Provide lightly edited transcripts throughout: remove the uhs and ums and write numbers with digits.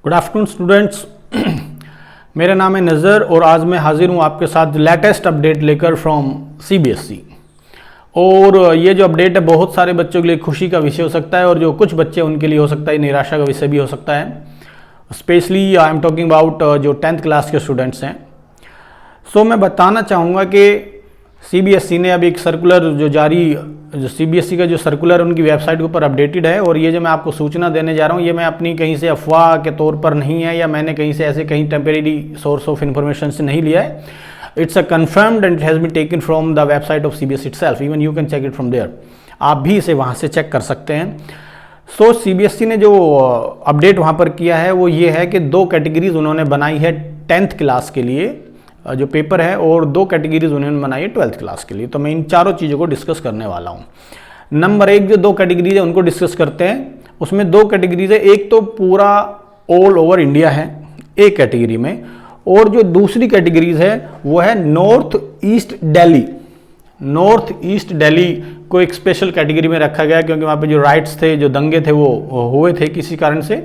Good afternoon students. मेरा नाम है नज़र और आज मैं हाजिर हूँ आपके साथ लेटेस्ट अपडेट लेकर फ्रॉम सीबीएसई। और ये जो अपडेट है बहुत सारे बच्चों के लिए खुशी का विषय हो सकता है और जो कुछ बच्चे उनके लिए हो सकता है निराशा का विषय भी हो सकता है। Specially I am talking about जो 10th क्लास के स्टूडेंट्स हैं। सो मैं बताना चाहूँगा कि सीबीएसई ने अभी एक सर्कुलर जो सीबीएसई का जो सर्कुलर उनकी वेबसाइट के ऊपर अपडेटेड है और ये जो मैं आपको सूचना देने जा रहा हूँ ये मैं अपनी कहीं से अफवाह के तौर पर नहीं है या मैंने कहीं से ऐसे कहीं टेम्परेरी सोर्स ऑफ इन्फॉर्मेशन से नहीं लिया है। It's a confirmed and it has been taken from the website of CBSE itself. Even you can check it from there. आप भी इसे वहाँ से चेक कर सकते हैं। सो सीबीएसई ने जो अपडेट वहाँ पर किया है वो ये है कि 2 कैटेगरीज उन्होंने बनाई है 10th क्लास के लिए जो पेपर है और 2 कैटेगरीज उन्होंने बनाई है 12th क्लास के लिए। तो मैं इन चारों चीज़ों को डिस्कस करने वाला हूँ। नंबर 1 जो 2 कैटेगरीज है उनको डिस्कस करते हैं। उसमें 2 कैटेगरीज है, एक तो पूरा ऑल ओवर इंडिया है एक कैटेगरी में, और जो दूसरी कैटेगरीज है वो है north east Delhi. North east Delhi को एक स्पेशल कैटेगरी में रखा गया क्योंकि वहाँ पे जो राइट्स थे, जो दंगे थे वो हुए थे किसी कारण से,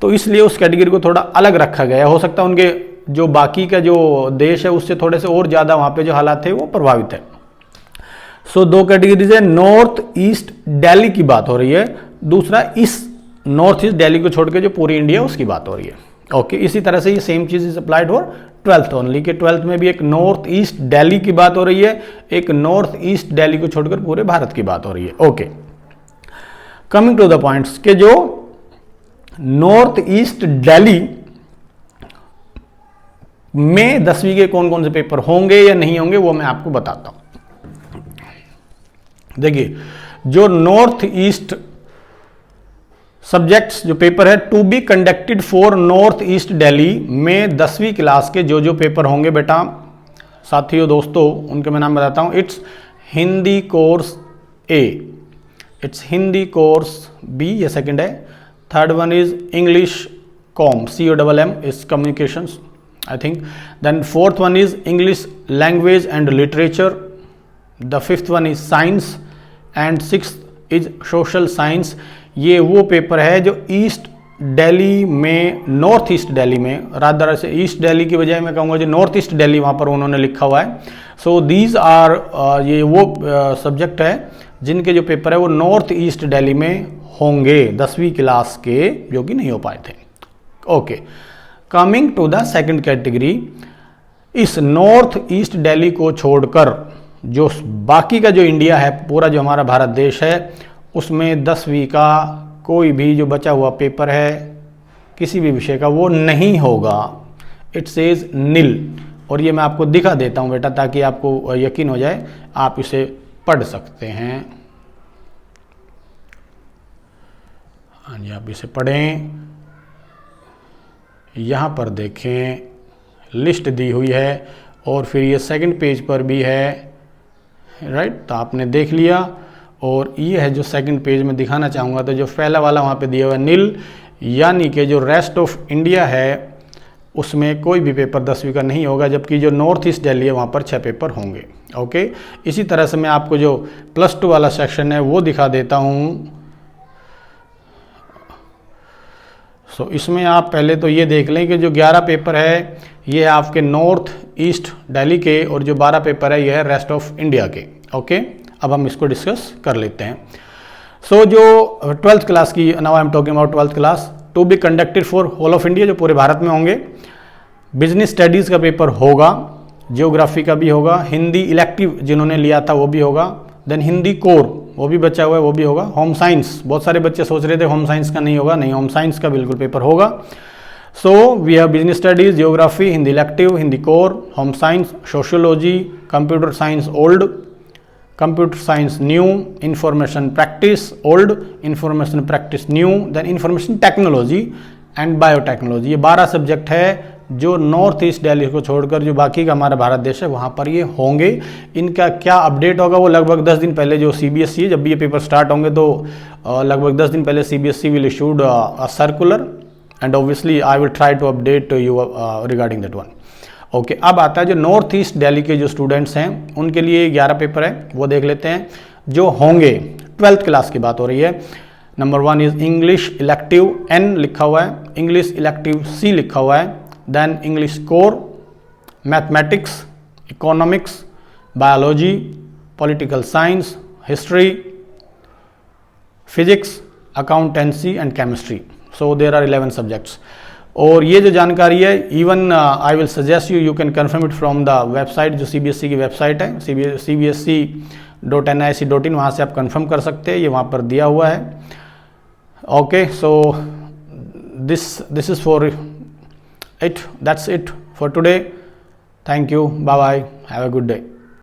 तो इसलिए उस कैटेगरी को थोड़ा अलग रखा गया। हो सकता है उनके जो बाकी का जो देश है उससे थोड़े से और ज़्यादा वहाँ पे जो हालात थे वो प्रभावित है। सो 2 कैटेगरीज है, नॉर्थ ईस्ट दिल्ली की बात हो रही है, दूसरा इस नॉर्थ ईस्ट दिल्ली को छोड़ के जो पूरी इंडिया उसकी बात हो रही है। ओके, इसी तरह से ये same cheese is applied for 12th only कि 12th में भी एक नॉर्थ ईस्ट दिल्ली की बात हो रही है, एक नॉर्थ ईस्ट दिल्ली को छोड़कर पूरे भारत की बात हो रही है। Okay, coming to the points के जो नॉर्थ ईस्ट दिल्ली में 10वीं के कौन कौन से पेपर होंगे या नहीं होंगे वो मैं आपको बताता हूं। देखिए, जो नॉर्थ ईस्ट सब्जेक्ट्स जो पेपर है to be conducted for north east Delhi में 10वीं क्लास के जो पेपर होंगे बेटा साथियों दोस्तों उनके मैं नाम बताता हूं। It's Hindi course A, it's Hindi course B, ये सेकंड है। Third one is English comm, COMM इज communications I think. Then 4th one is English language and literature. The 5th one is science and 6th is social science. ये वो paper है जो east Delhi में, north east Delhi में, rather से east Delhi की बजाय मैं कहूँगा जो नॉर्थ ईस्ट दिल्ली वहाँ पर उन्होंने लिखा हुआ है। सो दीज आर ये वो सब्जेक्ट है जिनके जो पेपर है वो नॉर्थ ईस्ट दिल्ली में होंगे 10वीं क्लास के जो कि नहीं हो पाए थे। Okay, coming to the second category, इस नॉर्थ ईस्ट दिल्ली को छोड़कर जो बाकी का जो इंडिया है, पूरा जो हमारा भारत देश है, उसमें 10वीं का कोई भी जो बचा हुआ पेपर है किसी भी विषय का वो नहीं होगा। इट सेज नील। और ये मैं आपको दिखा देता हूँ बेटा ताकि आपको यकीन हो जाए, आप इसे पढ़ सकते हैं। हाँ जी, आप इसे पढ़ें। यहाँ पर देखें लिस्ट दी हुई है और फिर ये सेकंड पेज पर भी है, राइट। तो आपने देख लिया और ये है जो सेकंड पेज में दिखाना चाहूँगा। तो जो पहला वाला वहाँ पे दिया हुआ है नील, यानी कि जो रेस्ट ऑफ इंडिया है उसमें कोई भी पेपर 10वीं का नहीं होगा, जबकि जो नॉर्थ ईस्ट दिल्ली है वहाँ पर 6 पेपर होंगे। ओके, इसी तरह से मैं आपको जो +2 वाला सेक्शन है वो दिखा देता हूँ। सो इसमें आप पहले तो ये देख लें कि जो 11 पेपर है ये है आपके नॉर्थ ईस्ट दिल्ली के और जो 12 पेपर है ये है रेस्ट ऑफ इंडिया के। ओके, अब हम इसको डिस्कस कर लेते हैं। सो जो 12th क्लास की, now I am talking about 12th class, to be conducted for whole of India, जो पूरे भारत में होंगे। बिजनेस स्टडीज़ का पेपर होगा, जियोग्राफी का भी होगा, हिंदी इलेक्टिव जिन्होंने लिया था वो भी होगा, देन हिंदी कोर वो भी बचा हुआ है वो भी होगा। होम साइंस, बहुत सारे बच्चे सोच रहे थे होम साइंस का नहीं होगा, नहीं, होम साइंस का बिल्कुल पेपर होगा। So we have business studies, geography, Hindi elective, Hindi core, home science, sociology, computer science old, computer science new, information practice old, information practice new, then information technology and biotechnology. ये 12 subject है जो north east Delhi को छोड़कर जो बाकी का हमारा भारत देश है वहाँ पर ये होंगे। इनका क्या अपडेट होगा वो लगभग 10 दिन पहले जो सीबीएसई है, जब भी ये पेपर स्टार्ट होंगे तो लगभग 10 दिन पहले CBSE will issued a circular and obviously I will try to update you regarding that one. Okay, अब आता है जो नॉर्थ ईस्ट दिल्ली के जो स्टूडेंट्स हैं उनके लिए 11 पेपर है वो देख लेते हैं जो होंगे। 12th क्लास की बात हो रही है। Number 1 is English elective N लिखा हुआ है, इंग्लिश इलेक्टिव C लिखा हुआ है, then English core, mathematics, economics, biology, political science, history, physics, accountancy and chemistry. So there are 11 subjects. और ये जो जानकारी है even I will suggest you can confirm it from the website, जो CBSE की वेबसाइट है cbse.nic.in, वहाँ से आप कंफर्म कर सकते हैं, ये वहाँ पर दिया हुआ है. Okay, so this is for it, that's it for today. Thank you, bye bye, have a good day.